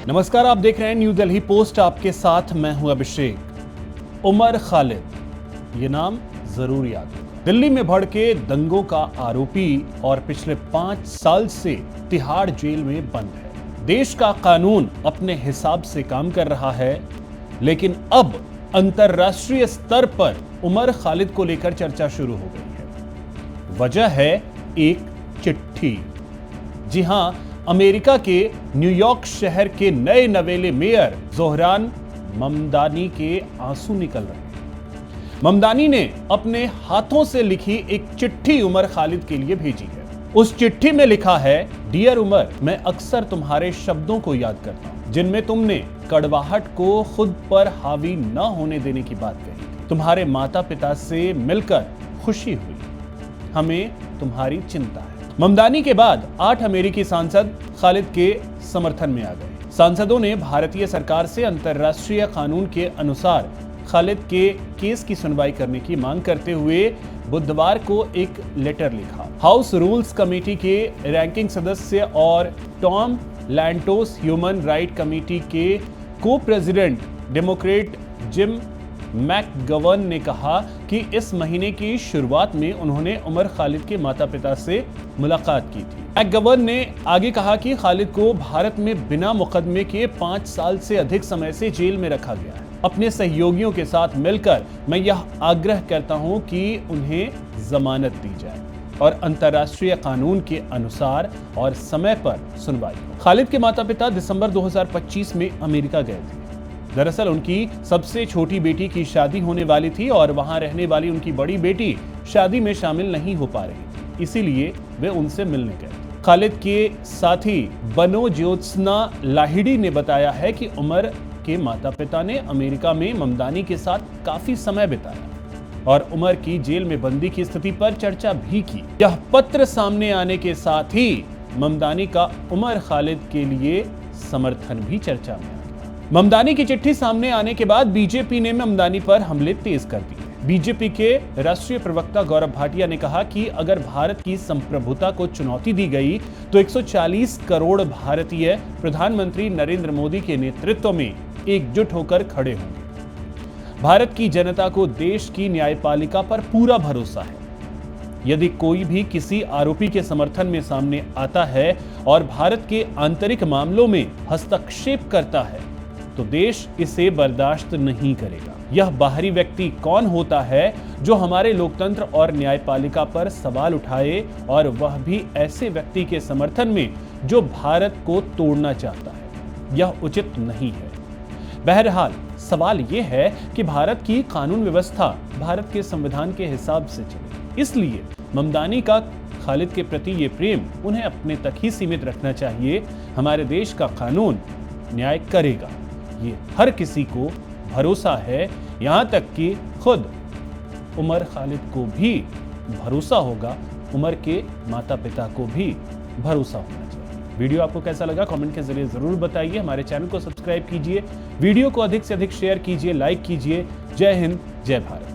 नमस्कार, आप देख रहे हैं न्यू दिल्ली पोस्ट। आपके साथ मैं हूं अभिषेक। उमर खालिद, ये नाम जरूर याद होगा। दिल्ली में भड़के दंगों का आरोपी और पिछले 5 साल से तिहाड़ जेल में बंद है। देश का कानून अपने हिसाब से काम कर रहा है, लेकिन अब अंतर्राष्ट्रीय स्तर पर उमर खालिद को लेकर चर्चा शुरू हो गई है। वजह है एक चिट्ठी। जी हां, अमेरिका के न्यूयॉर्क शहर के नए नवेले मेयर जोहरान ममदानी के आंसू निकल रहे हैं। ममदानी ने अपने हाथों से लिखी एक चिट्ठी उमर खालिद के लिए भेजी है। उस चिट्ठी में लिखा है, डियर उमर, मैं अक्सर तुम्हारे शब्दों को याद करता हूं जिनमें तुमने कड़वाहट को खुद पर हावी न होने देने की बात कही। तुम्हारे माता पिता से मिलकर खुशी हुई, हमें तुम्हारी चिंता है। ममदानी के बाद 8 अमेरिकी सांसद खालिद के समर्थन में आ गए। सांसदों ने भारतीय सरकार से अंतर्राष्ट्रीय कानून के अनुसार खालिद के केस की सुनवाई करने की मांग करते हुए बुधवार को एक लेटर लिखा। हाउस रूल्स कमेटी के रैंकिंग सदस्य और Tom Lantos human right committee के को प्रेसिडेंट डेमोक्रेट जिम मैकगवर्न ने कहा कि इस महीने की शुरुआत में उन्होंने उमर खालिद के माता पिता से मुलाकात की थी। मैकगवर्न ने आगे कहा कि खालिद को भारत में बिना मुकदमे के 5 साल से अधिक समय से जेल में रखा गया है। अपने सहयोगियों के साथ मिलकर मैं यह आग्रह करता हूं कि उन्हें जमानत दी जाए और अंतर्राष्ट्रीय कानून के अनुसार और समय पर सुनवाई हो। खालिद के माता पिता दिसंबर 2025 में अमेरिका गए थे। दरअसल उनकी सबसे छोटी बेटी की शादी होने वाली थी और वहां रहने वाली उनकी बड़ी बेटी शादी में शामिल नहीं हो पा रही थी, इसीलिए वे उनसे मिलने गए। खालिद के साथी बनो ज्योत्सना लाहिड़ी ने बताया है कि उमर के माता पिता ने अमेरिका में ममदानी के साथ काफी समय बिताया और उमर की जेल में बंदी की स्थिति पर चर्चा भी की। यह पत्र सामने आने के साथ ही ममदानी का उमर खालिद के लिए समर्थन भी चर्चा में। ममदानी की चिट्ठी सामने आने के बाद बीजेपी ने ममदानी पर हमले तेज कर दिए। बीजेपी के राष्ट्रीय प्रवक्ता गौरव भाटिया ने कहा कि अगर भारत की संप्रभुता को चुनौती दी गई तो 140 करोड़ भारतीय प्रधानमंत्री नरेंद्र मोदी के नेतृत्व में एकजुट होकर खड़े होंगे। भारत की जनता को देश की न्यायपालिका पर पूरा भरोसा है। यदि कोई भी किसी आरोपी के समर्थन में सामने आता है और भारत के आंतरिक मामलों में हस्तक्षेप करता है तो देश इसे बर्दाश्त नहीं करेगा। यह बाहरी व्यक्ति कौन होता है जो हमारे लोकतंत्र और न्यायपालिका पर सवाल उठाए, और वह भी ऐसे व्यक्ति के समर्थन में जो भारत को तोड़ना चाहता है। यह उचित नहीं है। बहरहाल सवाल यह है कि भारत की कानून व्यवस्था भारत के संविधान के हिसाब से चले, इसलिए ममदानी का खालिद के प्रति ये प्रेम उन्हें अपने तक ही सीमित रखना चाहिए। हमारे देश का कानून न्याय करेगा, ये हर किसी को भरोसा है, यहां तक कि खुद उमर खालिद को भी भरोसा होगा, उमर के माता पिता को भी भरोसा होना चाहिए। वीडियो आपको कैसा लगा कमेंट के जरिए जरूर बताइए। हमारे चैनल को सब्सक्राइब कीजिए, वीडियो को अधिक से अधिक शेयर कीजिए, लाइक कीजिए। जय हिंद, जय भारत।